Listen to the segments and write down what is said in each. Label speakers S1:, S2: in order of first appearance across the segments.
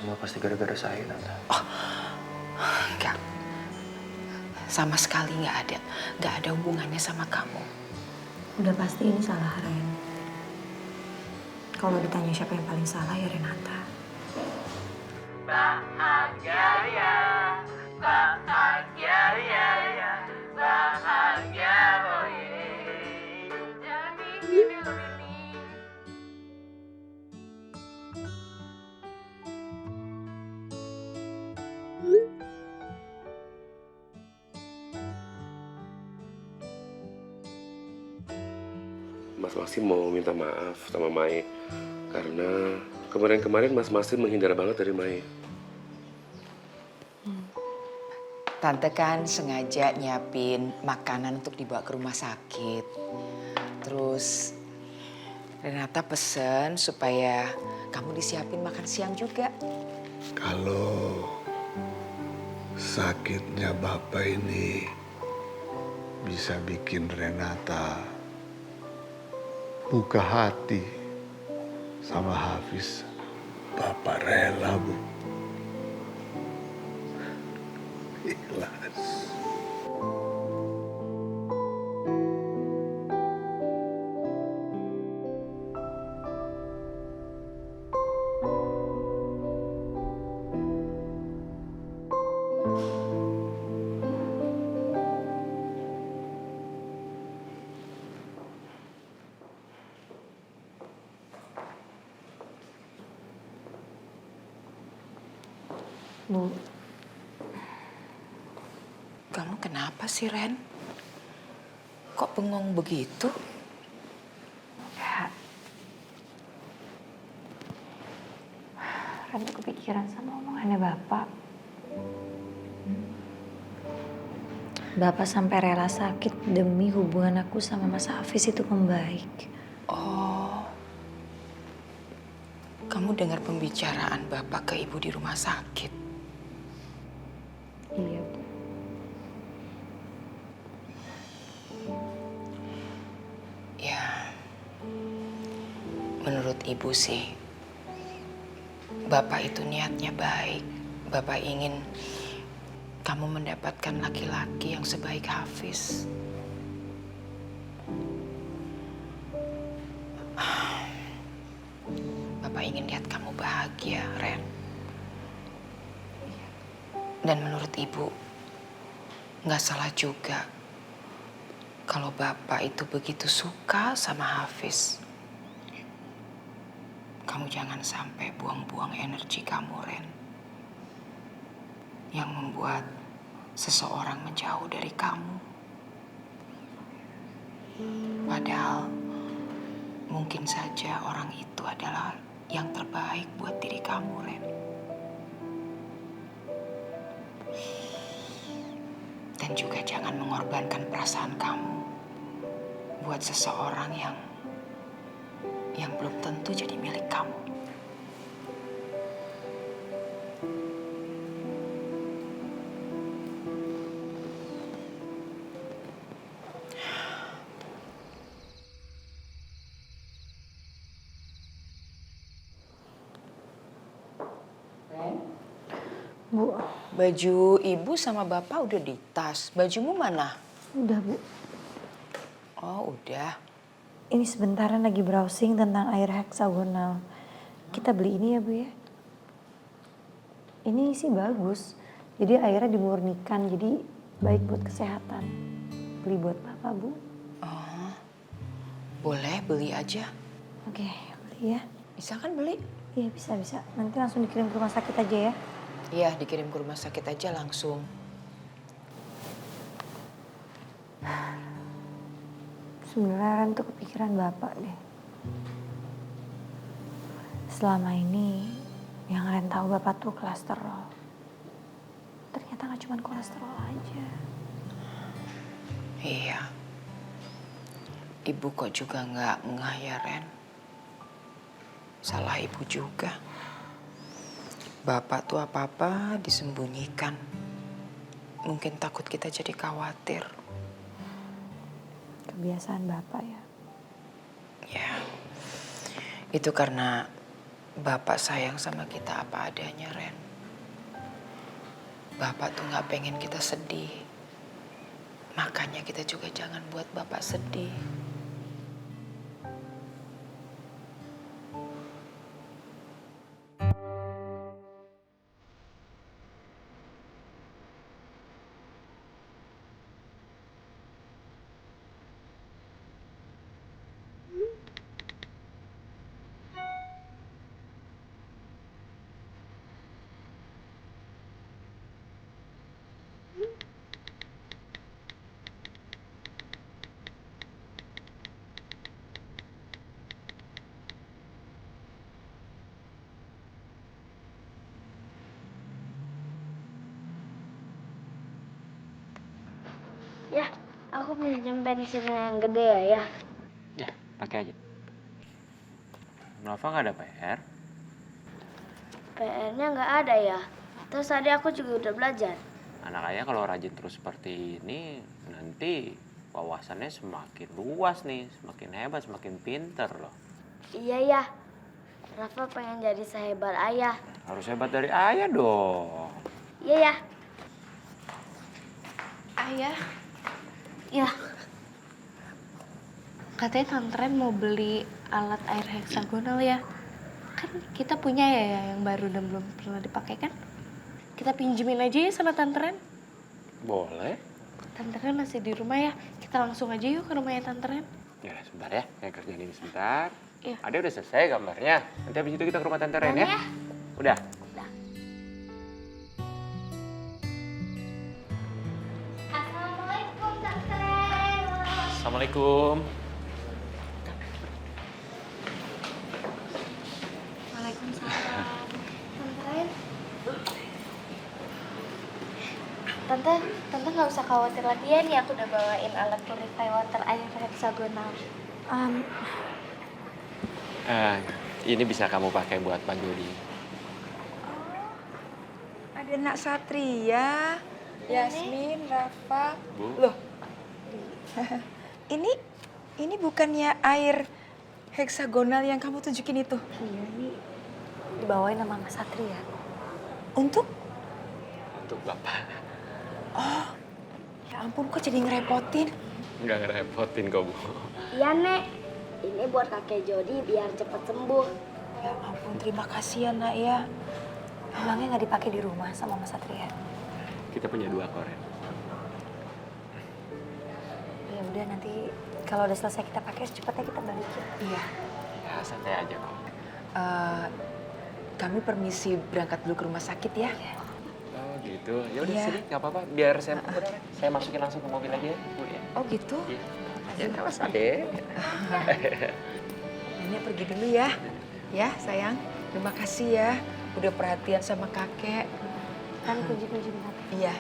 S1: semua pasti gara-gara saya, Tante.
S2: Oh, enggak. Sama sekali nggak ada. Nggak ada hubungannya sama kamu.
S3: Udah pasti ini salah Ren. Kalau ditanya siapa yang paling salah ya Renata.
S4: Bahagia ya, bahagia ya, ya, bahagia oh yeah. Jadi gini loh Mimi.
S5: Mas Maksim mau minta maaf sama Mai karena kemarin-kemarin Mas Maksim menghindar banget dari Mai.
S2: Tante kan sengaja nyiapin makanan untuk dibawa ke rumah sakit. Terus Renata pesen supaya kamu disiapin makan siang juga.
S6: Kalau sakitnya Bapak ini bisa bikin Renata buka hati sama Hafiz, Bapak rela, Bu. Ikhlas.
S3: Bu,
S2: Kamu kenapa sih, Ren? Kok bengong begitu?
S3: ya. Ren tuh kepikiran sama omongannya Bapak. Bapak sampai rela sakit demi hubungan aku sama Mas Hafiz itu membaik.
S2: Oh, kamu dengar pembicaraan Bapak ke Ibu di rumah sakit?
S3: Iya, Bu.
S2: Ya, menurut Ibu sih, Bapak itu niatnya baik. Bapak ingin kamu mendapatkan laki-laki yang sebaik Hafiz. Bapak ingin lihat kamu bahagia, Ren. Dan menurut Ibu, nggak salah juga kalau Bapak itu begitu suka sama Hafiz. Kamu jangan sampai buang-buang energi kamu, Ren. Yang membuat seseorang menjauh dari kamu. Padahal mungkin saja orang itu adalah yang terbaik buat diri kamu, Ren. Dan juga jangan mengorbankan perasaan kamu buat seseorang yang belum tentu jadi milik kamu.
S3: Bu,
S2: Baju Ibu sama Bapak udah di tas. Bajumu mana?
S3: udah Bu.
S2: Oh, udah.
S3: Ini sebentaran lagi browsing tentang air heksagonal. Kita beli ini ya Bu ya. Ini sih bagus. Jadi airnya dimurnikan, jadi baik buat kesehatan. Beli buat Bapak Bu.
S2: Oh, boleh beli aja.
S3: Oke, beli ya.
S2: Bisa kan beli?
S3: Iya bisa. Nanti langsung dikirim ke rumah sakit aja ya.
S2: Iya, dikirim ke rumah sakit aja langsung.
S3: Sebenarnya Ren tuh kepikiran Bapak deh. Selama ini yang Ren tahu Bapak tuh kolesterol. Ternyata gak cuma kolesterol aja.
S2: Iya. Ibu kok juga nggak ngeh ya, Ren? Salah Ibu juga. Bapak tuh apa-apa disembunyikan. Mungkin takut kita jadi khawatir.
S3: Kebiasaan Bapak ya.
S2: Ya, itu karena Bapak sayang sama kita apa adanya, Ren. Bapak tuh nggak pengen kita sedih. Makanya kita juga jangan buat Bapak sedih.
S1: Ya, aku pinjam bensin yang gede ya.
S7: Ya, pakai aja. Nova nggak ada PR?
S1: PR-nya nggak ada ya. Terus tadi aku juga udah belajar.
S7: Anak ayah kalau rajin terus seperti ini, nanti wawasannya semakin luas nih, semakin hebat, semakin pinter loh.
S1: Iya ya. Rafa pengen jadi sehebat ayah.
S7: Harus hebat dari ayah dong.
S1: Iya ya.
S8: Ayah,
S1: Ya.
S8: katanya Tante Ren mau beli alat air heksagonal ya. Kan kita punya ya yang baru dan belum pernah dipakai kan? Kita pinjemin aja ya sama Tante Ren.
S7: Boleh.
S8: Tante Ren masih di rumah ya. Kita langsung aja yuk ke rumahnya Tante Ren.
S7: Ya, sebentar ya. Yang kerjaan ini sebentar.
S8: Iya.
S7: Ada udah selesai gambarnya. Nanti habis itu kita ke rumah Tante Ren ya. Udah.
S1: Assalamualaikum Tante Ren.
S7: Assalamualaikum.
S1: Waalaikumsalam. Tante Ren. Tante nggak usah khawatir lagi ya nih, aku udah bawain alat purify water air heksagonal.
S7: Ini bisa kamu pakai buat Pak Jody.
S2: Ada Nak Satria, Yasmin, Rafa.
S7: Bu.
S2: Loh, ini bukannya air heksagonal yang kamu tunjukin itu?
S3: Iya nih, dibawain sama Mas Satria.
S2: Untuk?
S7: Untuk Bapak.
S2: Ya ampun, kok jadi ngerepotin?
S7: Nggak ngerepotin kok, Bu.
S1: Iya Nek, ini buat kakek Jody biar cepet sembuh.
S2: Ya ampun, terima kasih ya Nak ya.
S3: Emangnya nggak dipakai di rumah sama Mas Satria?
S7: Kita punya 2 koren.
S3: Ya udah, nanti kalau udah selesai kita pakai, secepatnya kita balikin.
S2: Iya.
S7: Ya, santai aja kok.
S2: Kami permisi berangkat dulu ke rumah sakit ya.
S7: Oh gitu. Ya udah
S2: Iya.
S7: sini, nggak apa-apa. Biar saya masukin langsung ke mobil aja ya, Bu ya.
S2: Oh gitu?
S7: Iya. Ya, awas adek.
S2: Nenek pergi dulu ya. Ya sayang, terima kasih ya. Udah perhatian sama kakek.
S3: Kan kunci-kunci bentar.
S2: Iya.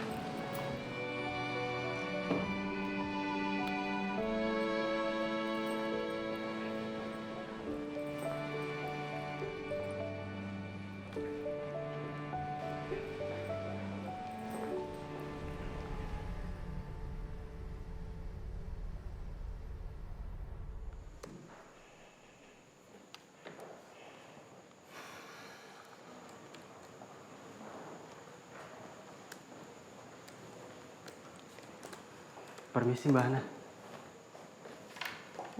S9: Permisi Mbak Hana.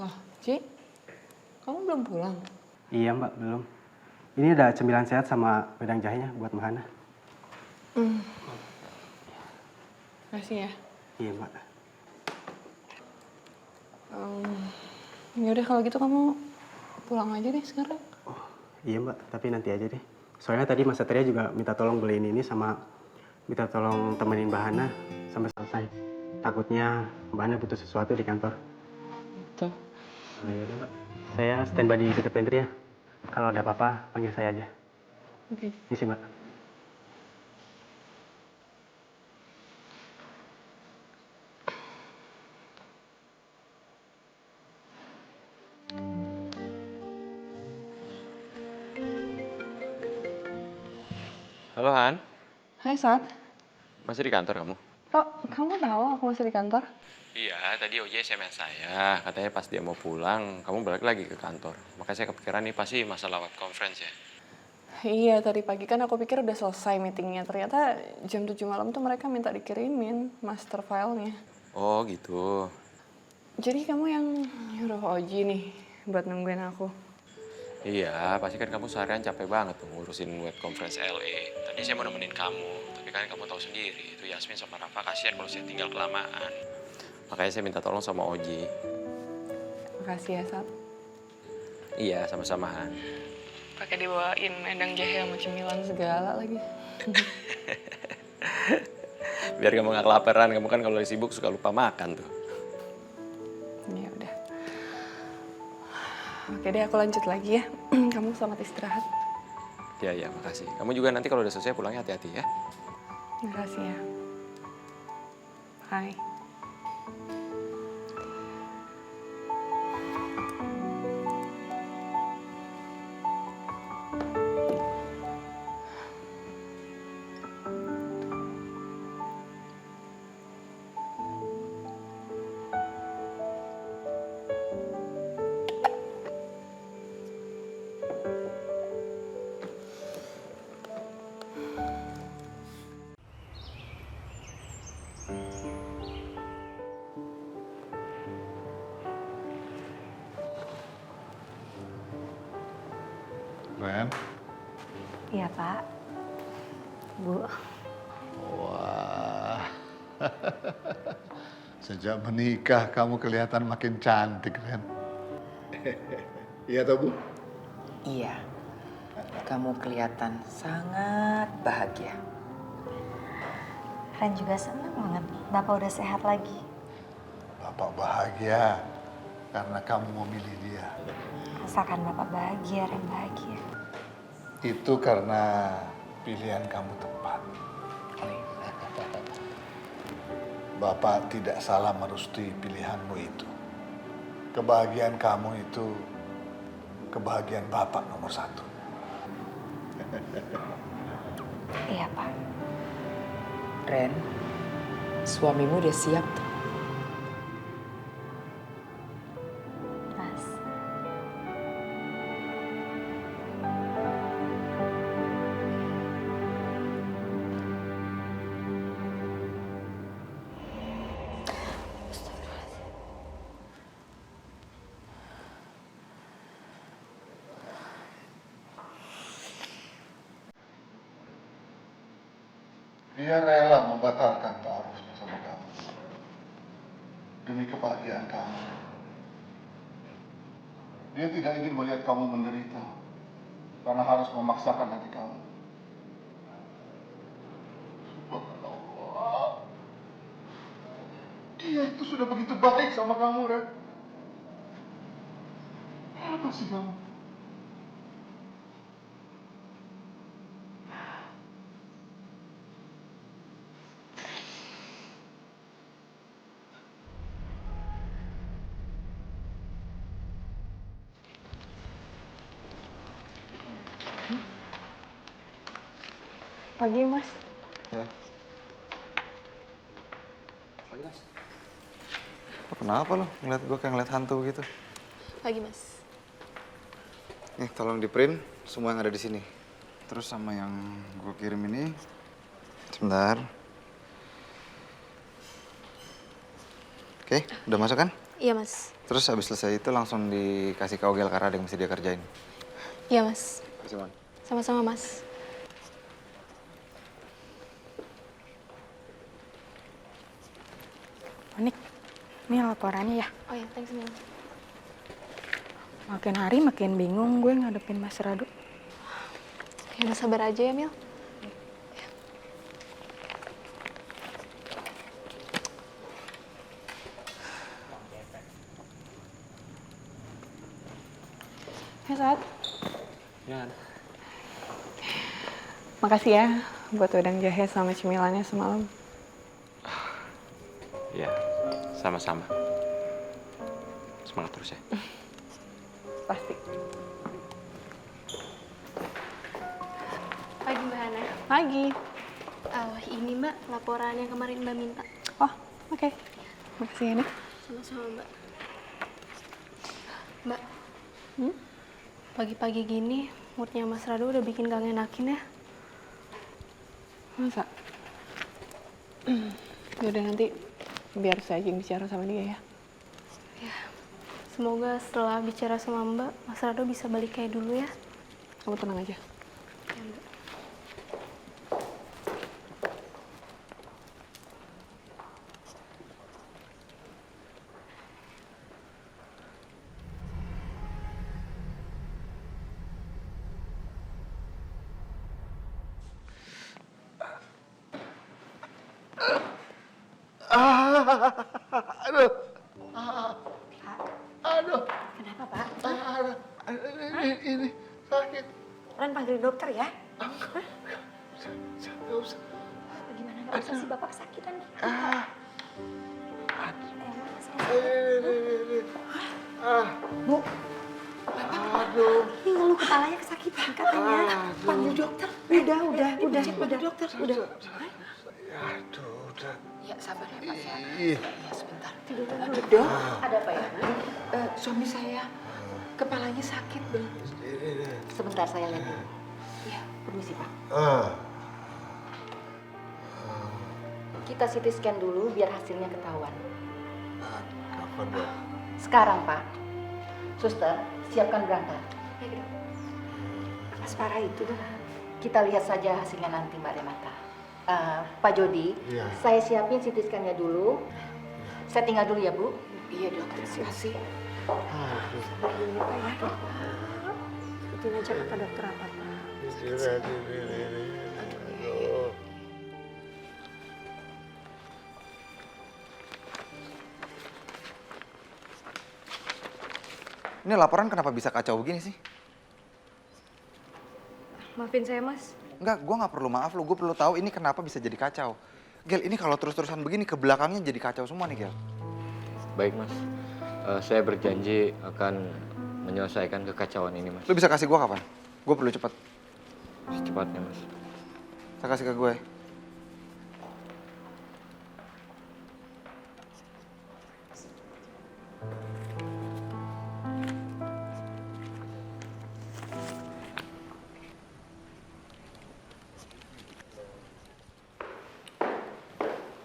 S10: Loh, Ci, kamu belum pulang?
S9: Iya Mbak, belum. Ini ada cemilan sehat sama wedang jahenya buat Mbak Hana.
S10: Makasih ya.
S9: Iya Mbak.
S10: Ya udah kalau gitu kamu pulang aja deh sekarang.
S9: Oh iya Mbak, tapi nanti aja deh. Soalnya tadi Mas Satria juga minta tolong beliin ini sama minta tolong temenin Mbak Hana sampai selesai. Takutnya Mbak Hana butuh sesuatu di kantor.
S10: Tuh.
S9: Oh, iya Mbak. Saya standby di dekat pantry ya. Kalau ada apa-apa, panggil saya aja.
S10: Oke.
S9: Ini sih Mbak.
S7: Halo Han,
S10: Hai Sat.
S7: masih di kantor kamu?
S10: Oh, kamu tahu aku masih di kantor?
S7: Iya, tadi OJ SMS saya. Katanya pas dia mau pulang, kamu balik lagi ke kantor. Makanya saya kepikiran nih pasti masalah web conference ya.
S10: Iya, tadi pagi kan aku pikir udah selesai meetingnya. Ternyata jam 7 malam tuh mereka minta dikirimin master filenya.
S7: Oh gitu.
S10: Jadi kamu yang nyuruh Oji nih buat nungguin aku?
S7: Iya, pasti kan kamu seharian capek banget tuh ngurusin web conference LA. Tadi saya mau nemenin kamu, tapi kan kamu tahu sendiri, itu Yasmin sama Rafa kasihan kalau saya tinggal kelamaan. Makanya saya minta tolong sama Oji.
S10: Makasih ya, Sat.
S7: Iya, sama-sama.
S10: Pakai dibawain medang jahe sama cemilan segala lagi.
S7: Biar kamu gak kelaparan, kamu kan kalau lagi sibuk suka lupa makan tuh.
S10: Ya udah. Oke deh, aku lanjut lagi ya. Kamu selamat istirahat.
S7: Iya, makasih. Kamu juga nanti kalau udah selesai pulangnya hati-hati ya.
S10: Makasih ya. Bye.
S6: Ren?
S3: Iya, Pak. Bu.
S6: Wah. Sejak menikah kamu kelihatan makin cantik, Ren. Iya toh, Bu?
S2: Iya, kamu kelihatan sangat bahagia.
S3: Ren juga senang banget Bapak udah sehat lagi.
S6: Bapak bahagia karena kamu memilih dia.
S3: Asalkan Bapak bahagia, Ren bahagia.
S6: Itu karena pilihan kamu tepat. Bapak tidak salah merestui pilihanmu itu. Kebahagiaan kamu itu kebahagiaan Bapak nomor 1.
S3: Iya, Pak.
S2: Ren, suamimu udah siap tuh.
S3: Mas.
S6: Dia rela membatalkan taruhnya sama kamu. Demi kebahagiaan kamu. Dia tidak ingin melihat kamu menderita. Karena harus memaksakan hati kamu. Subhanallah. Dia itu sudah begitu baik sama kamu, Ren. Apa sih kamu?
S10: Pagi, Mas.
S6: Ya. Kenapa lo ngeliat gue kayak ngeliat hantu gitu?
S8: Pagi, Mas.
S6: Nih, tolong di print semua yang ada di sini. Terus sama yang gue kirim ini, sebentar. Oke, udah masuk kan?
S8: Iya, Mas.
S6: Terus habis selesai itu langsung dikasih ke Ogel karena ada yang mesti dia kerjain.
S8: Iya, Mas.
S6: Kasih, Man.
S8: Sama-sama, Mas.
S3: Monik, ini laporannya ya.
S8: Oh ya, thanks, Mil.
S3: Makin hari makin bingung gue ngadepin Mas Radu.
S8: Ya udah sabar aja ya, Mil.
S10: Ya, Sat.
S7: Ya.
S10: Makasih ya buat wedang jahe sama cemilannya semalam.
S7: Iya, sama-sama. Semangat terus ya.
S10: Pasti.
S8: Pagi, Mbak Hana.
S10: Pagi.
S8: Ini, Mbak, laporan yang kemarin Mbak minta.
S10: Oh, oke. Makasih ya, Nek.
S8: Sama-sama, Mbak. Mbak, pagi-pagi gini moodnya Mas Rado udah bikin gak ngenakin ya.
S10: Masa? Yaudah nanti biar saya aja yang bicara sama dia ya.
S8: Semoga setelah bicara sama Mbak, Mas Rado bisa balik kayak dulu ya.
S10: Kamu tenang aja.
S2: Kenapa, Pak?
S6: Ini sakit.
S2: Ren panggil dokter ya.
S6: Nggak usah.
S2: Gimana nggak usah sih Bapak kesakitan gitu. Bu,
S6: Aduh.
S2: ini ngeluh kepalanya kesakitan katanya. Panggil dokter. Udah. Dokter, udah.
S6: Aduh, udah.
S2: Ya sabar ya Pak ya.
S6: Ih.
S2: Ya sebentar. Tidur dulu dong. Ada apa ya? Suami saya kepalanya sakit dong. Sebentar saya lihat dulu. Ya, permisi Pak. Kita CT scan dulu biar hasilnya ketahuan.
S6: Kapan, Dok?
S2: Sekarang Pak. Suster, siapkan berangkat. Ya, dok. Mas parah itu dong. Kita lihat saja hasilnya nanti Mbak Renata. Pak Jody,
S6: Iya.
S2: saya siapin CT scan-nya dulu. Saya tinggal dulu ya, Bu. Iya, Dok. Terima kasih. Begini, Pak ya. Ikutin aja kata dokter apa, Pak.
S6: Istirahat ini. Aduh. Ini laporan kenapa bisa kacau begini sih?
S8: Maafin saya, Mas.
S6: Enggak, gue nggak perlu maaf lo. Gue perlu tahu ini kenapa bisa jadi kacau. Gel, ini kalau terus-terusan begini ke belakangnya jadi kacau semua nih, Gel.
S7: Baik, Mas. Saya berjanji akan menyelesaikan kekacauan ini, Mas.
S6: Lo bisa kasih gue kapan? Gue perlu cepat.
S7: Secepatnya, Mas.
S6: Saya kasih ke gue.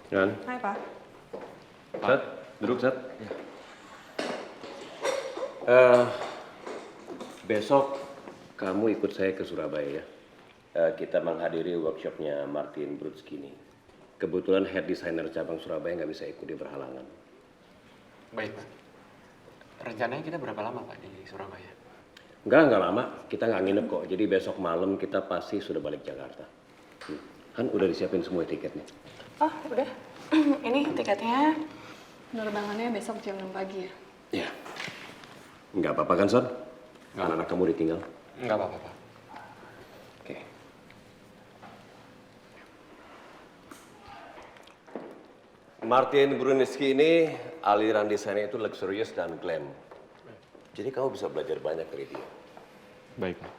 S5: Kan?
S10: Hai, Pak.
S5: Sat, duduk Sat. Besok kamu ikut saya ke Surabaya ya. Kita menghadiri workshopnya Martin Brutskini. Kebetulan head designer cabang Surabaya nggak bisa ikut, dia berhalangan.
S7: Baik, Pak. Rencananya kita berapa lama, Pak, di Surabaya?
S5: Nggak lama. Kita nggak nginep kok. Jadi besok malam kita pasti sudah balik Jakarta. Kan udah disiapin semua tiketnya.
S10: Oh, udah. Ini tiketnya. Penerbangannya besok jam 6 pagi ya.
S5: Ya. Nggak apa-apa kan, Son? Anak-anak kamu ditinggal.
S7: Nggak apa-apa, Pak.
S5: Oke. Martin Bruniski ini aliran desainnya itu luxurious dan glam. Jadi kamu bisa belajar banyak dari dia.
S7: Baik, Pak.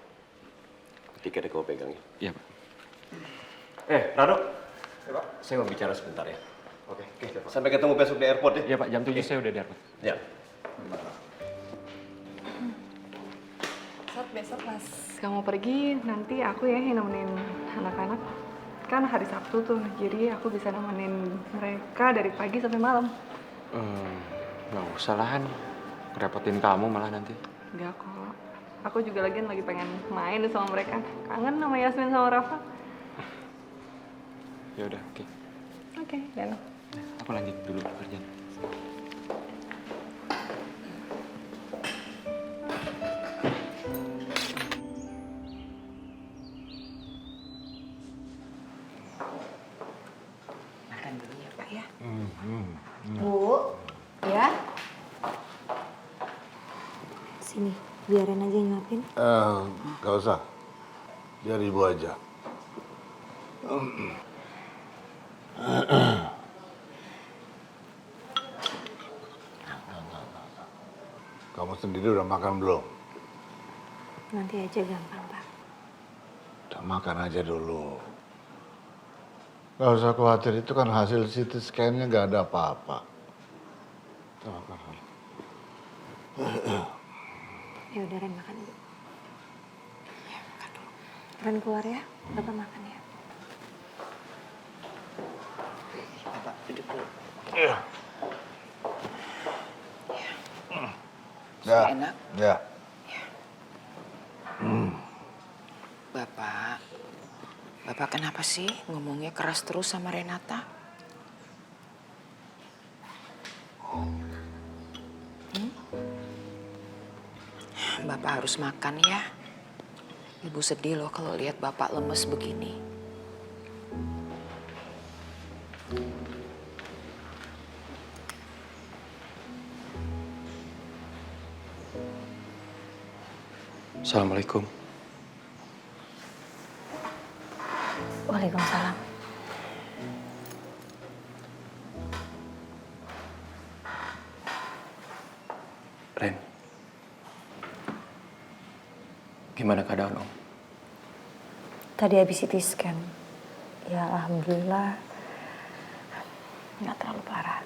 S5: Tiketnya kamu pegang ya.
S7: Iya, Pak.
S5: Rado. Ya, Pak. Saya mau bicara sebentar ya. Oke. Sampai ketemu besok di airport ya.
S7: Iya, Pak. Jam 7 saya udah di airport.
S5: Ya.
S10: Saat besok pas kamu pergi, nanti aku ya yang nemenin anak-anak. Kan hari Sabtu tuh, jadi aku bisa nemenin mereka dari pagi sampai malam.
S7: Nggak usah lah, Han. Ngerepotin kamu malah nanti.
S10: Enggak kok. Aku juga lagi pengen main sama mereka. Kangen sama Yasmin sama Rafa.
S7: Ya udah, oke.
S10: Oke, dan
S7: Aku lanjut dulu kerjaan.
S2: Makan dulu ya Pak ya. Bu, ya.
S3: Sini, biarin aja yang nyuapin.
S11: Gak usah. Biar ibu aja. Kamu sendiri udah makan belum?
S3: Nanti aja gampang, Pak.
S11: Udah makan aja dulu. Gak usah khawatir, itu kan hasil CT scan-nya gak ada apa-apa. Udah makan.
S3: Ya udah, Ren, makan dulu. Ren keluar ya, Bapak makan ya.
S2: Bapak duduk dulu.
S11: Ya.
S2: Sudah enak?
S11: Ya.
S2: Bapak kenapa sih ngomongnya keras terus sama Renata? Bapak harus makan ya. Ibu sedih loh kalau lihat Bapak lemes begini.
S7: Assalamualaikum.
S3: Waalaikumsalam.
S7: Ren, gimana keadaan Om?
S3: Tadi habis CT scan. Ya alhamdulillah nggak terlalu parah.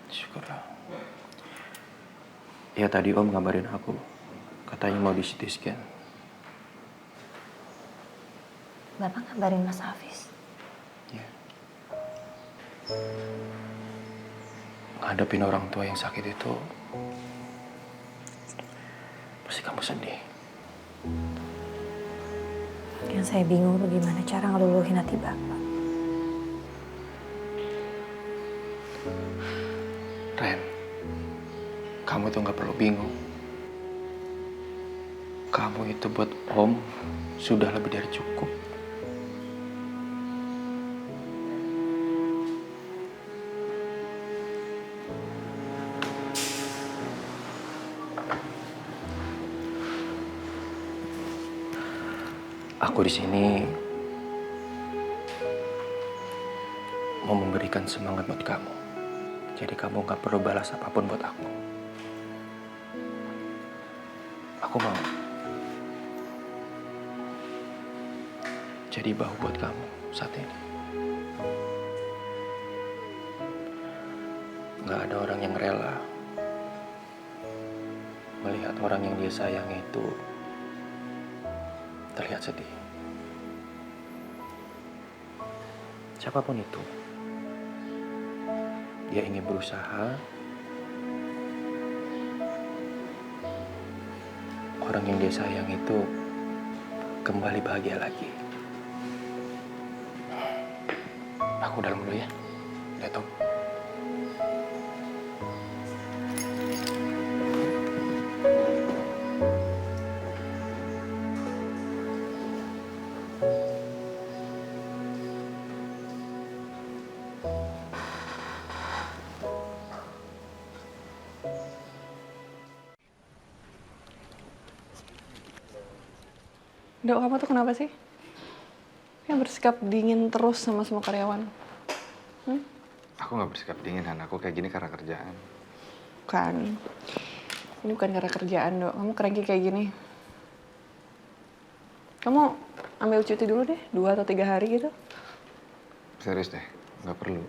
S7: Syukurlah. Ya tadi Om ngabarin aku, katanya mau di CT scan.
S3: Bapak ngabarin Mas Hafiz.
S7: Ya. Ngadepin orang tua yang sakit itu pasti kamu sedih.
S3: Yang saya bingung tuh gimana cara ngeluluhin hati Bapak.
S7: Ren, kamu tuh nggak perlu bingung. Kamu itu buat Om sudah lebih dari cukup. Aku di sini mau memberikan semangat buat kamu. Jadi kamu nggak perlu balas apapun buat aku. Aku mau jadi bahu buat kamu saat ini. Nggak ada orang yang rela melihat orang yang dia sayangi itu terlihat sedih. Siapapun itu, dia ingin berusaha orang yang dia sayang itu kembali bahagia lagi. Aku dalam dulu ya, Dato.
S10: Dok, kamu tuh kenapa sih? Kayak bersikap dingin terus sama semua karyawan.
S6: Aku nggak bersikap dingin, Han. Aku kayak gini karena kerjaan.
S10: Bukan. Ini bukan karena kerjaan, Dok. Kamu cranky kayak gini. Kamu ambil cuti dulu deh, 2 atau 3 hari gitu.
S6: Serius deh, nggak perlu.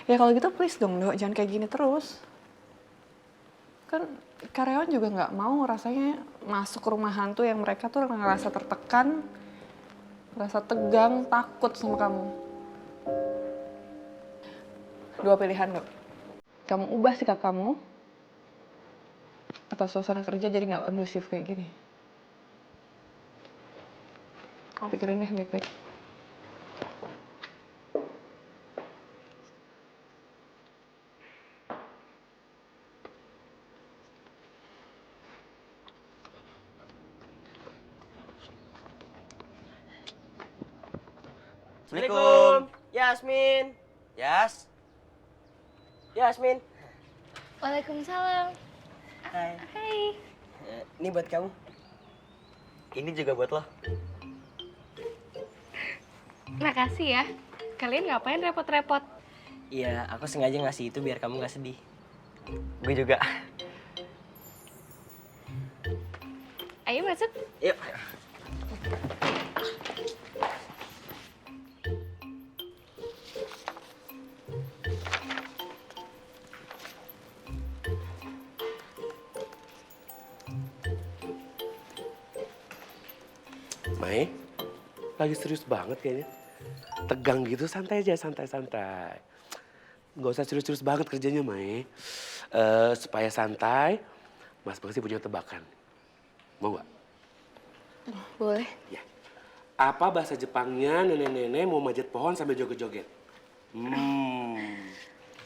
S10: Ya kalau gitu please dong, Dok. Jangan kayak gini terus. Kan karyawan juga nggak mau rasanya masuk ke rumah hantu yang mereka tuh ngerasa tertekan, ngerasa tegang, takut sama kamu. 2 pilihan, Dok. Kamu ubah sikap kamu, atau suasana kerja jadi nggak kondusif kayak gini. Kamu pikirin deh baik-baik.
S4: Assalamualaikum. Yasmin. Yasmin.
S1: Waalaikumsalam.
S4: Hai.
S1: Hai.
S4: Ini buat kamu. Ini juga buat lo.
S8: Makasih ya. Kalian ngapain repot-repot?
S4: Iya, aku sengaja ngasih itu biar kamu nggak sedih. Gue juga.
S8: Ayo masuk.
S4: Yuk.
S12: Mai, lagi serius banget kayaknya. Tegang gitu, santai aja, santai-santai. Nggak usah serius-serius banget kerjanya, Mai. Supaya santai, Mas pasti punya tebakan. Mau nggak?
S8: Boleh.
S12: Ya. Apa bahasa Jepangnya nenek-nenek mau manjat pohon sambil joget-joget?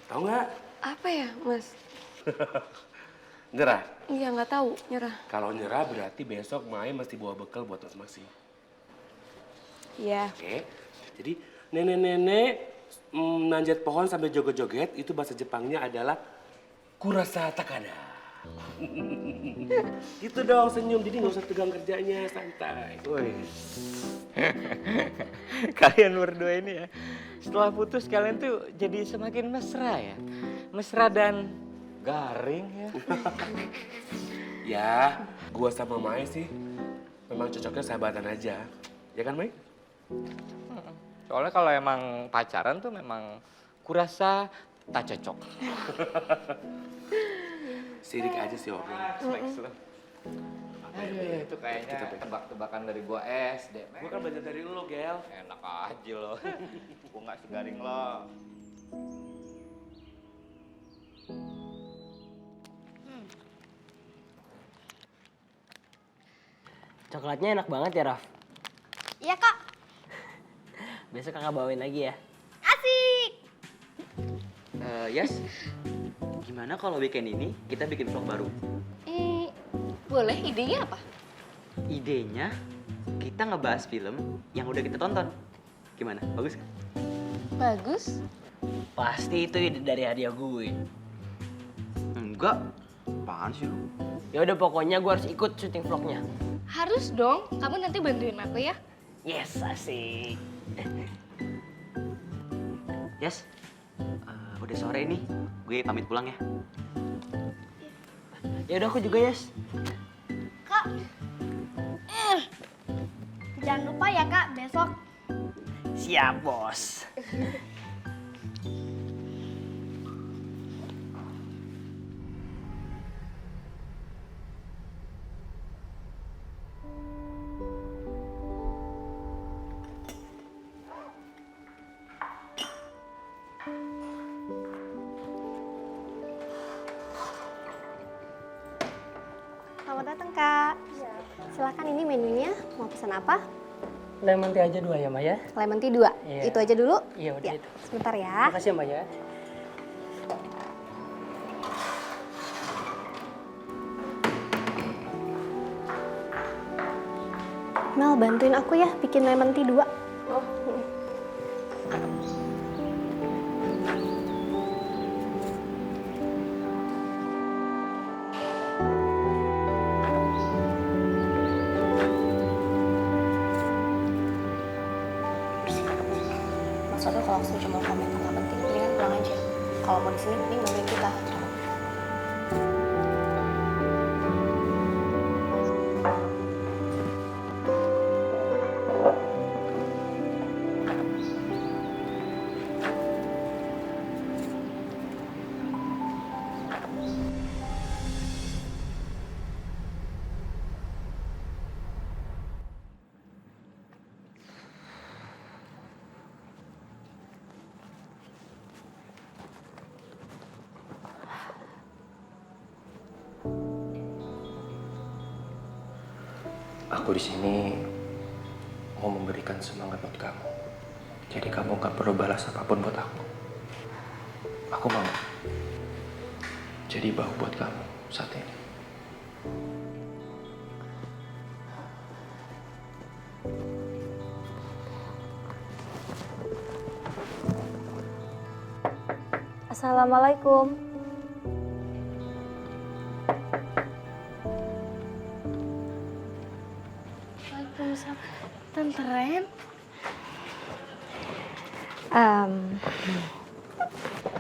S12: Tahu nggak?
S8: Apa ya, Mas?
S12: Nyerah?
S8: Iya, nggak tahu. Nyerah.
S12: Kalau nyerah berarti besok Mai mesti bawa bekal buat Mas Maksi.
S8: Iya.
S12: Oke, jadi nenek-nenek manjat pohon sambil joget-joget itu bahasa Jepangnya adalah kurasa takada. Gitu dong, senyum. Jadi nggak usah tegang kerjanya, santai.
S4: Woi. Kalian berdua ini ya, setelah putus kalian tuh jadi semakin mesra ya. Mesra dan garing ya.
S12: Ya, gua sama Mai sih memang cocoknya sahabatan aja. Ya kan, Mai?
S4: Soalnya kalau emang pacaran tuh memang kurasa tak cocok.
S12: Sirik aja sih orang.
S4: Aduh, itu kayaknya tebak-tebakan dari gua SD.
S12: Gua kan belajar dari lo, Gel.
S4: Enak aja lo. Gua nggak segaring lo. Coklatnya enak banget ya, Raf.
S1: Iya, Kak.
S4: Besok kakak bawain lagi ya.
S1: Asik.
S13: Yas, gimana kalau weekend ini kita bikin vlog baru?
S8: Boleh, idenya apa?
S13: Idenya kita ngebahas film yang udah kita tonton. Gimana? Bagus kan?
S8: Bagus.
S4: Pasti itu ide dari hadiah gue.
S13: Enggak. Apaan sih lu?
S4: Ya udah pokoknya gue harus ikut syuting vlognya.
S8: Harus dong. Kamu nanti bantuin aku ya.
S4: Yes, asik.
S13: Yas, udah sore nih. Gue pamit pulang ya.
S4: Ya udah aku juga, Yes.
S1: Kak. Jangan lupa ya, Kak, besok.
S4: Siap, Bos.
S1: Selamat datang, Kak. Silakan, ini menunya. Mau pesan apa?
S4: Lemon tea aja 2 ya, Maya.
S1: Lemon tea 2.
S4: Iya.
S1: Itu aja dulu?
S4: Iya, udah
S1: Ya,
S4: itu.
S1: sebentar ya.
S4: Makasih ya, Maya.
S1: Mel, bantuin aku ya bikin lemon tea 2.
S8: Oh.
S1: Maksudnya kalau aku cuma pamit nggak penting, mendingan pulang aja. Kalau mau di sini, mending nungguin kita.
S14: Aku di sini mau memberikan semangat buat kamu. Jadi kamu gak perlu balas apapun buat aku. Aku mau jadi bahu buat kamu saat ini.
S1: Assalamualaikum.
S8: Waalaikumsalam. Tante Ren.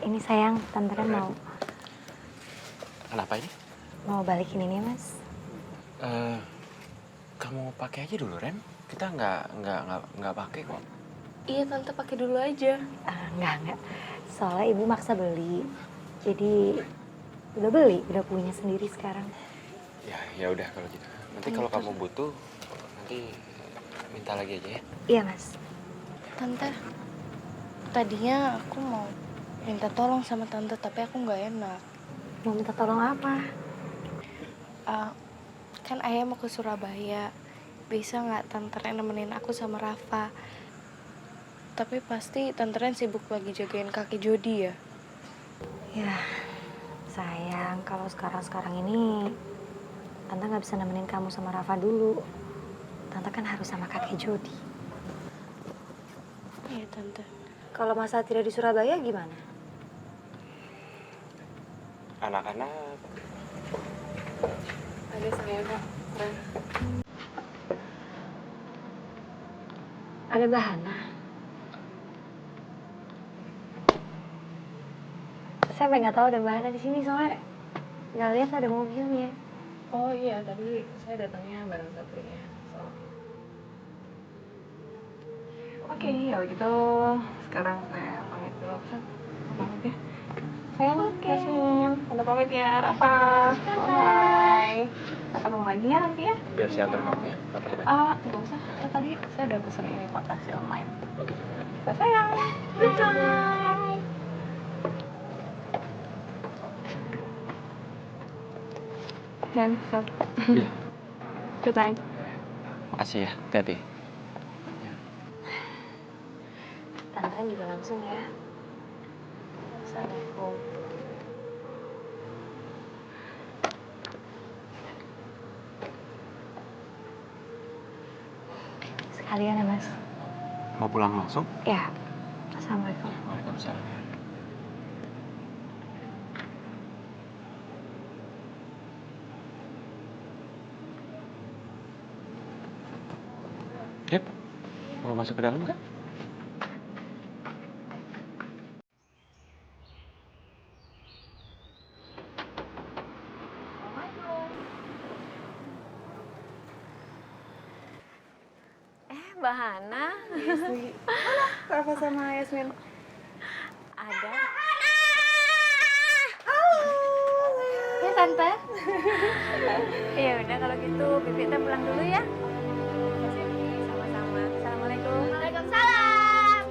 S3: Ini sayang, Tante Ren
S7: Kenapa ini?
S3: mau balikin ini, Mas.
S7: Kamu pakai aja dulu, Ren. Kita nggak pakai kok.
S8: Iya, Tante pakai dulu aja.
S3: Enggak. Soalnya Ibu maksa beli. Jadi udah beli, udah punya sendiri sekarang.
S7: Ya udah kalau gitu. Nanti kalau kamu butuh, nanti Minta lagi aja ya.
S3: Iya, Mas.
S8: Tante, tadinya aku mau minta tolong sama tante, tapi aku nggak enak.
S3: Mau minta tolong apa?
S8: Kan ayah mau ke Surabaya. Bisa nggak tante Ren nemenin aku sama Rafa? Tapi pasti tante Ren sibuk lagi jagain kakek Jody ya.
S3: Ya, sayang, kalau sekarang ini Tante nggak bisa nemenin kamu sama Rafa dulu. Tante kan harus sama kakek Jody.
S8: Iya, Tante.
S3: Kalau Masa tidak di Surabaya gimana?
S7: Anak-anak.
S10: Ada saya Kak. Ren.
S3: Ada Bahana. Saya nggak tahu ada Bahana di sini soalnya nggak lihat ada mobilnya.
S10: Oh iya, tadi saya datangnya bareng Satria. Oke, kalau gitu sekarang saya pamit dulu. Pamit ya. Sayang, Yasmin. Tante pamit ya, Rafa. Bye. Kita ketemu lagi ya nanti ya.
S7: Biar saya antar kamu ya.
S10: Nggak usah. Tadi saya udah pesen ini kok taksi online. Oke. Sayang. Bye. Dan Sat.
S7: Iya.
S10: Good night.
S7: Makasih ya, hati-hati.
S3: Tante juga langsung ya. Assalamualaikum. Sekalian ya, Mas.
S7: Mau pulang langsung?
S3: Ya. Assalamualaikum.
S7: Waalaikumsalam. Yep. Mau masuk ke dalam kan?
S3: Bahana.
S10: Mana Rafa sama Yasmin?
S3: Ada.
S8: Ya, Tante.
S3: Ya udah kalau gitu Bibi teh pulang dulu ya. Sama-sama. Assalamualaikum.
S1: Waalaikumsalam.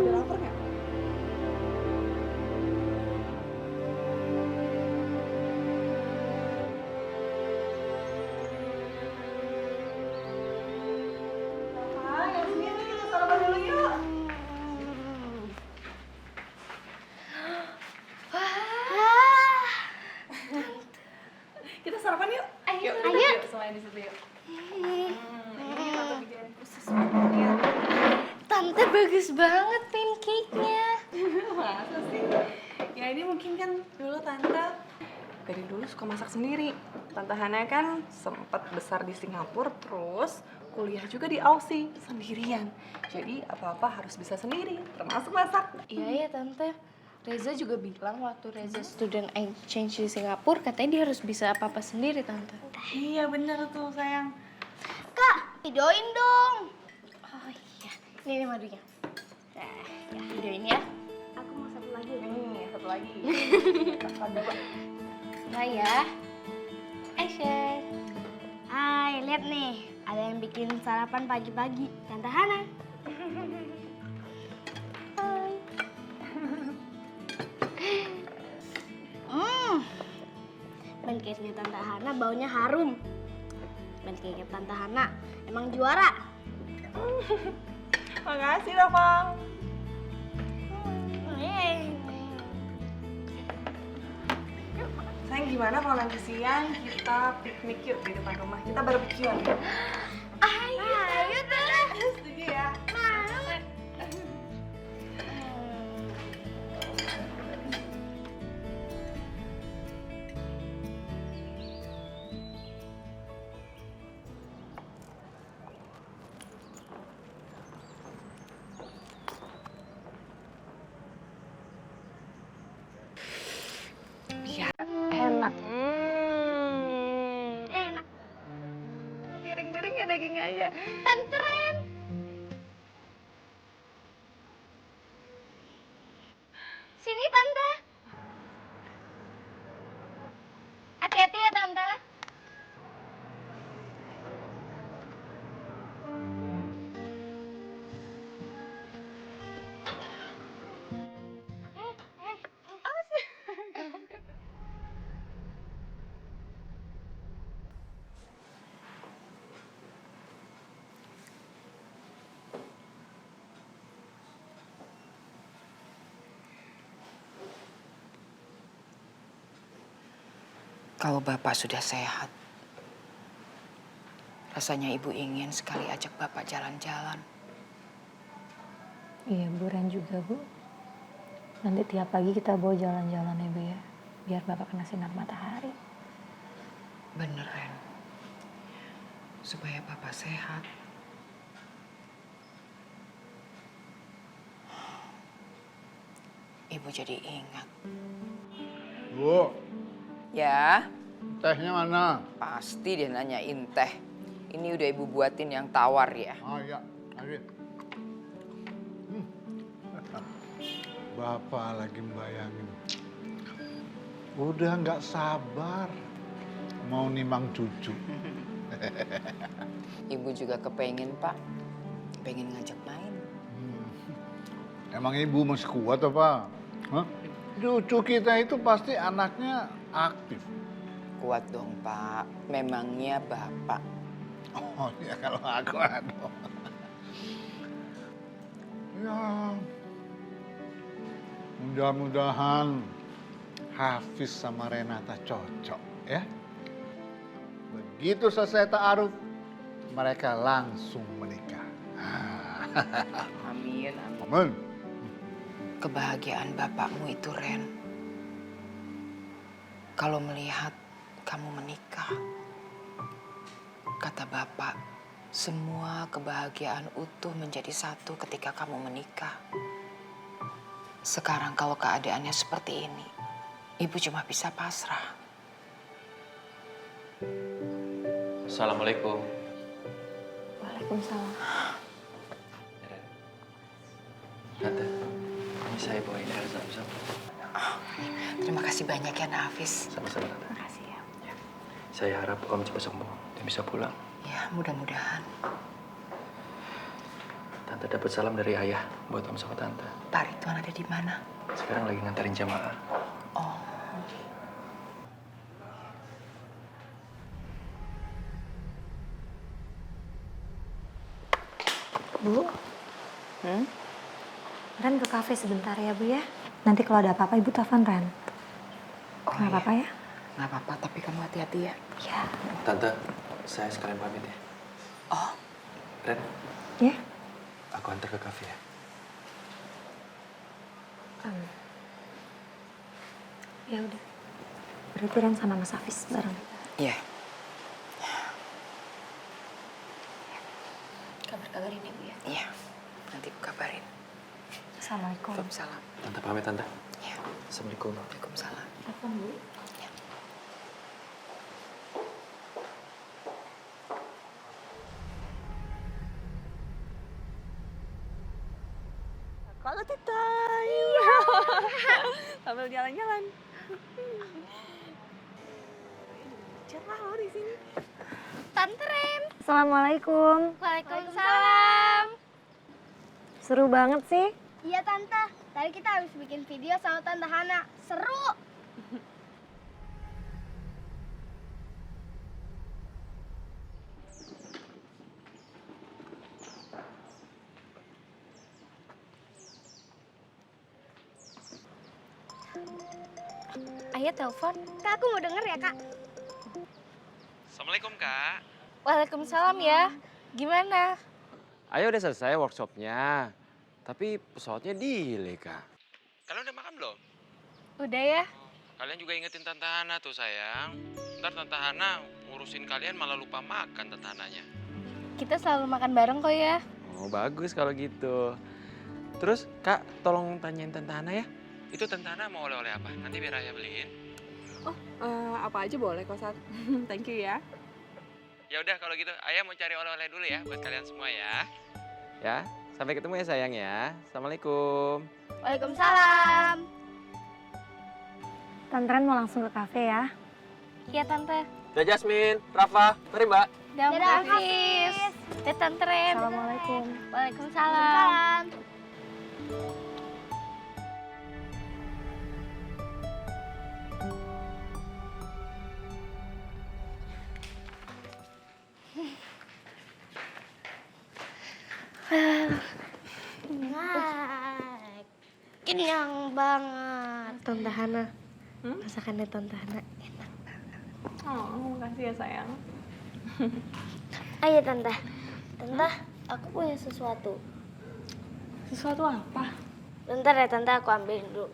S10: Udah lapar nggak? Yasmin, kita sarapan dulu yuk. Kita sarapan yuk. Ayo. Yuk, semuanya di situ yuk. Ini tante bikinin khusus buat ya.
S8: Tante bagus banget pancake-nya.
S10: Masa sih? Ya ini mungkin kan dulu tante dari dulu suka masak sendiri. Tante Hana kan sempat besar di Singapura, terus kuliah juga di Aussie sendirian. Jadi apa-apa harus bisa sendiri, termasuk masak.
S8: Iya ya, Tante. Reza juga bilang waktu Reza student exchange di Singapura, katanya dia harus bisa apa-apa sendiri, Tante.
S10: Iya bener tuh sayang.
S1: Kak, videoin dong.
S8: Oh iya, ini madunya. Nah, ya, videoin ya.
S3: Aku mau satu lagi.
S10: Nih, satu lagi.
S8: Nah ya. Action.
S1: Hai, lihat nih. Ada yang bikin sarapan pagi-pagi. Tante Hana.
S8: Hai.
S1: Pancake-nya Tante Hana baunya harum. Pancake-nya Tante Hana emang juara.
S10: Makasih Rafa. Sayang gimana kalau nanti siang kita piknik yuk di depan rumah. Kita barbekyuan.
S1: Ayo deh.
S10: Setuju ya?
S3: Enak.
S1: Enak.
S10: Miring-miring ya daging aja.
S1: Tante Ren. Sini Tante. Hati-hati ya Tante.
S2: Kalau Bapak sudah sehat, rasanya Ibu ingin sekali ajak Bapak jalan-jalan.
S3: Iya, Bu Ren juga, Bu. Nanti tiap pagi kita bawa jalan-jalan ya, Bu ya. Biar Bapak kena sinar matahari.
S2: Bener, Ren. Supaya Bapak sehat. Ibu jadi ingat.
S11: Bu,
S2: Ya,
S11: tehnya mana?
S2: pasti dia nanyain teh. Ini udah Ibu buatin yang tawar ya.
S11: Oh iya, ayo. Bapak lagi membayangin. Udah nggak sabar mau nimang cucu.
S2: Ibu juga kepengen, Pak. Pengen ngajak main.
S11: Emang ibu masih kuat apa? Hah? Cucu kita itu pasti anaknya aktif.
S2: Kuat dong, Pak. Memangnya Bapak.
S11: Oh ya kalau aku aduh. Ya, mudah-mudahan Hafiz sama Renata cocok ya. Begitu selesai ta'aruf, mereka langsung menikah.
S2: Amin, amin.
S11: Amin.
S2: Kebahagiaan bapakmu itu, Ren. Kalau melihat kamu menikah, kata bapak, semua kebahagiaan utuh menjadi satu ketika kamu menikah. Sekarang kalau keadaannya seperti ini, ibu cuma bisa pasrah.
S7: Assalamualaikum.
S3: Waalaikumsalam.
S14: Tante, ini saya bawain air zam-zam.
S2: Terima kasih banyak ya, Nafis.
S14: Sama-sama, Tante.
S3: Terima kasih ya.
S14: Saya harap Om cepat sembuh dan bisa pulang.
S2: Ya, mudah-mudahan.
S14: Tante dapat salam dari Ayah buat Om sama Tante.
S2: Pak Ridwan ada di mana?
S14: Sekarang lagi nganterin jamaah.
S2: Oh.
S3: Bu, Ren ke kafe sebentar ya, Bu ya. Nanti kalau ada apa-apa, Ibu telepon Ren. Nggak apa-apa ya?
S2: Nggak apa-apa, tapi kamu hati-hati ya.
S3: Ya.
S14: Tante, saya sekalian pamit ya.
S2: Oh.
S14: Ren,
S3: Ya?
S14: aku antar ke kafe ya.
S3: Ya udah. Berarti Ren sama Mas Hafiz bareng.
S2: Iya.
S3: Kabar-kabarin Ibu ya.
S2: Iya. Nanti aku kabarin.
S3: Assalamualaikum.
S2: Waalaikumsalam.
S14: Tante pamit, Tante.
S2: Ya.
S14: Assalamualaikum.
S2: Waalaikumsalam.
S3: Telepon, Bu.
S10: Kalau Tita, sambil jalan-jalan. Cerah loh di sini.
S1: Tante Ren.
S3: Assalamualaikum.
S1: Waalaikumsalam.
S3: Seru banget sih.
S1: Iya Tante, tadi kita habis bikin video sama Tante Hana. Seru.
S8: Ayah telepon.
S1: Kak, aku mau denger ya, Kak.
S7: Assalamualaikum, Kak.
S8: Waalaikumsalam ya. Gimana?
S7: Ayo udah selesai workshopnya. Tapi pesawatnya delay, Kak. Kalian udah makan belum?
S8: Udah ya?
S7: Kalian juga ingetin Tante Hana tuh, sayang. Ntar Tante Hana ngurusin kalian malah lupa makan Tante Hananya.
S8: Kita selalu makan bareng kok ya.
S7: Oh, bagus kalau gitu. Terus, Kak, tolong tanyain Tante Hana ya. Itu Tante Hana mau oleh-oleh apa? Nanti biar Ayah beliin.
S10: Oh, apa aja boleh kok, Sat. Thank you ya.
S7: Ya udah kalau gitu, Ayah mau cari oleh-oleh dulu ya buat kalian semua ya. Ya, sampai ketemu ya sayang ya. Assalamualaikum.
S1: Waalaikumsalam.
S3: Tante Ren mau langsung ke kafe ya.
S8: Iya Tante.
S14: Udah Jasmine, Rafa, mari Mbak.
S8: Dadah Hafiz. Dadah Tante Ren.
S3: Assalamualaikum.
S8: Waalaikumsalam.
S1: Kenyang banget.
S8: Tante Hana. Masakannya Tante Hana enak.
S10: Oh, makasih ya sayang.
S1: Ayo tante. Tante, aku punya sesuatu.
S10: Sesuatu apa?
S1: Bentar ya tante, aku ambilin dulu.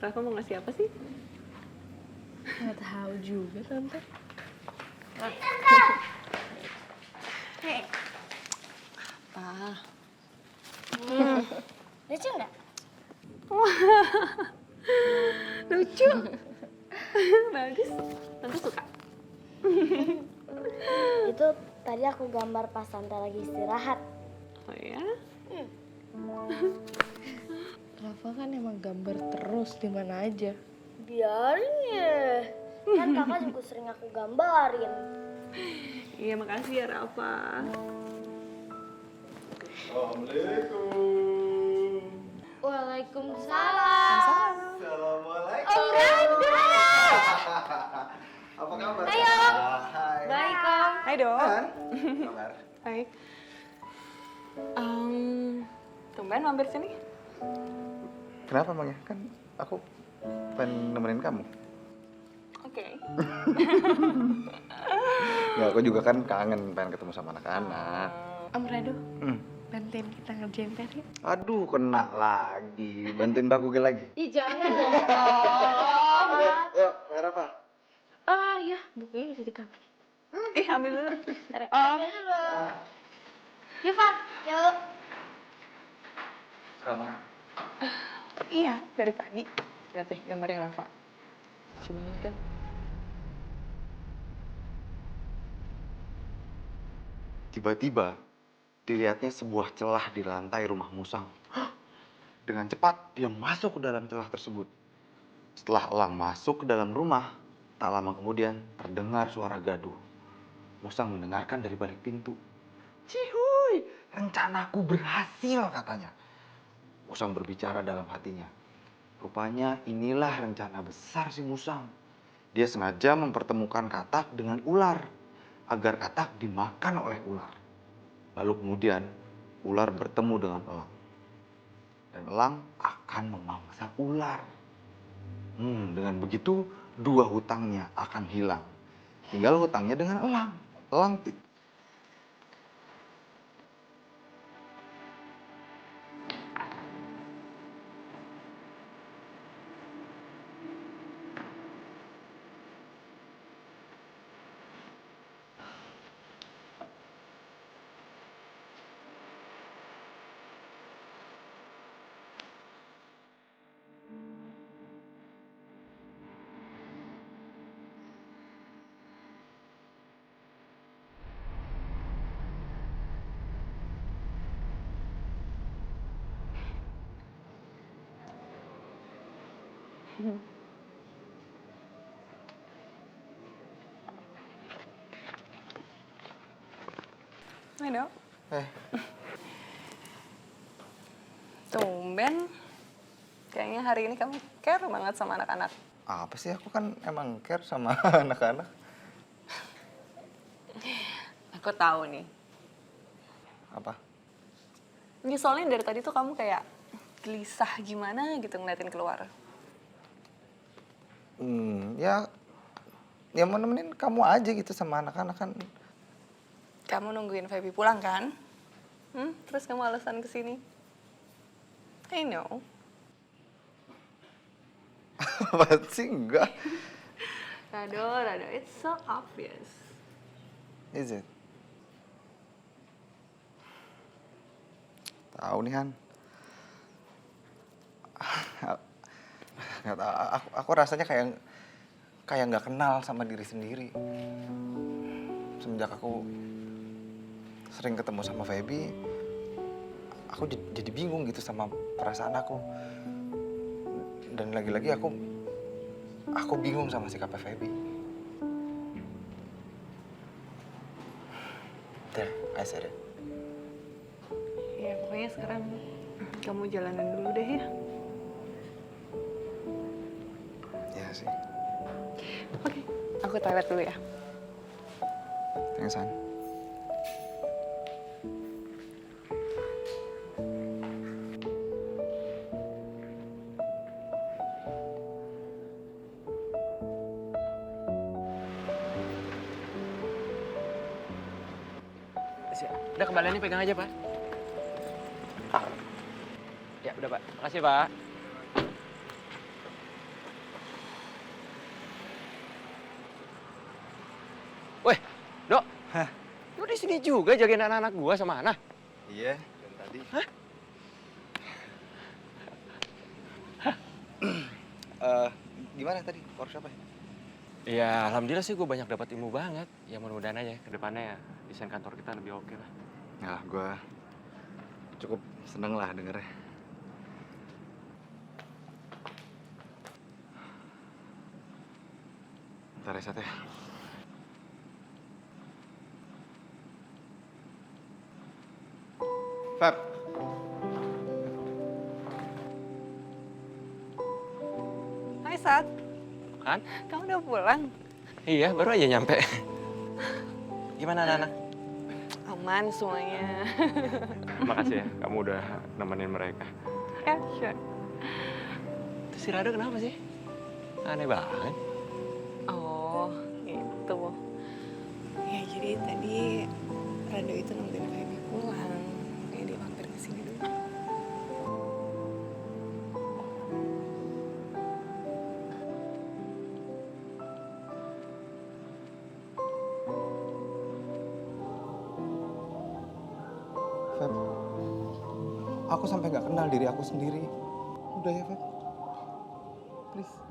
S10: Rafa mau ngasih apa sih?
S8: Nggak tahu juga tante.
S10: Apa?
S1: Lucu nggak?
S10: Lucu. Bagus. Tante suka.
S1: Itu tadi aku gambar pas tante lagi istirahat.
S10: Oh ya?
S8: Rafa kan emang gambar terus di mana aja.
S1: Biarin ya. Kan kakak juga sering aku gambarin.
S10: Iya, makasih ya Rafa.
S11: Assalamualaikum.
S1: Waalaikumsalam.
S11: Assalamualaikum.
S1: Om Randa.
S11: Apa kabar?
S1: Ayo.
S11: Hai.
S1: Baik, Om.
S10: Hai dong.
S11: Kabar?
S10: Baik. Tumben mampir sini.
S6: Kenapa emangnya? Kan aku pengen nemenin kamu.
S10: Oke.
S6: Ya aku juga kan kangen pengen ketemu sama anak-anak.
S8: Om Rado,
S6: Hmm.
S8: bantuin kita ngerjain PR yuk.
S6: Aduh, kena lagi. Bantuin Mbak Google lagi.
S8: Ih, jangan dong.
S6: Yuk, merah apa?
S8: Ah, ya, bukunya di kamar.
S10: Ih, ambil dulu.
S1: Ambil dulu. Yuk, Pak. Yuk.
S6: Sama.
S10: Iya, dari tadi. Lihat deh gambarnya Rafa. Coba lihat kan.
S6: Tiba-tiba dilihatnya sebuah celah di lantai rumah Musang. Dengan cepat dia masuk ke dalam celah tersebut. Setelah Elang masuk ke dalam rumah, tak lama kemudian terdengar suara gaduh. Musang mendengarkan dari balik pintu. Cihuy, rencanaku berhasil katanya. Musang berbicara dalam hatinya. Rupanya inilah rencana besar si Musang. Dia sengaja mempertemukan katak dengan ular agar katak dimakan oleh ular. Lalu kemudian ular bertemu dengan elang. Dan elang akan memangsa ular. Dengan begitu dua hutangnya akan hilang. Tinggal hutangnya dengan elang. Elang
S10: Hai dok. Tumben. Kayaknya hari ini kamu care banget sama anak-anak.
S6: apa sih? Aku kan emang care sama anak-anak.
S10: Aku tahu nih.
S6: Apa?
S10: Ya, soalnya dari tadi tuh kamu kayak gelisah gimana gitu ngeliatin keluar.
S6: Ya mau nemenin kamu aja gitu sama anak-anak kan.
S10: Kamu nungguin Feby pulang kan? Terus kamu alasan kesini? I know.
S6: Apa sih? Enggak.
S10: Rado, it's so obvious.
S6: Is it? Tahu nih Han. Nggak tahu, aku rasanya kayak nggak kenal sama diri sendiri. Semenjak aku sering ketemu sama Feby, aku jadi bingung gitu sama perasaan aku. Dan lagi-lagi aku bingung sama sikapnya Feby. There, I said it.
S10: Ya pokoknya sekarang kamu jalanan dulu deh ya.
S6: Ya sih.
S10: Oke, aku toilet dulu ya.
S6: Thanks, Han.
S7: Udah kembaliannya pegang aja, Pak. Ya, udah, Pak. Makasih, Pak. Weh, Dok. Hah? Lu di sini juga jagain anak-anak gua sama Ana?
S6: Iya, dari tadi.
S7: Hah?
S6: Gimana tadi workshopnya?
S7: Ya, alhamdulillah sih gue banyak dapat ilmu banget. Ya mudah-mudahan aja ke depannya ya desain kantor kita lebih oke lah.
S6: Ya, gue cukup seneng lah dengernya. Bentar ya, Sat ya. Feb.
S10: Hai Sat,
S7: Kan?
S10: kamu udah pulang?
S7: Iya, baru aja nyampe. Gimana anak-anak?
S10: Aman semuanya.
S7: Makasih ya, kamu udah nemenin mereka.
S10: Ya, sure.
S7: Terus si Rado kenapa sih? Aneh banget.
S10: Oh, gitu. Ya jadi tadi Rado itu nungguin Feby pulang. Kayak dia mampir ke sini dulu.
S6: Feb, aku sampai nggak kenal diri aku sendiri. Udah ya, Feb. Please.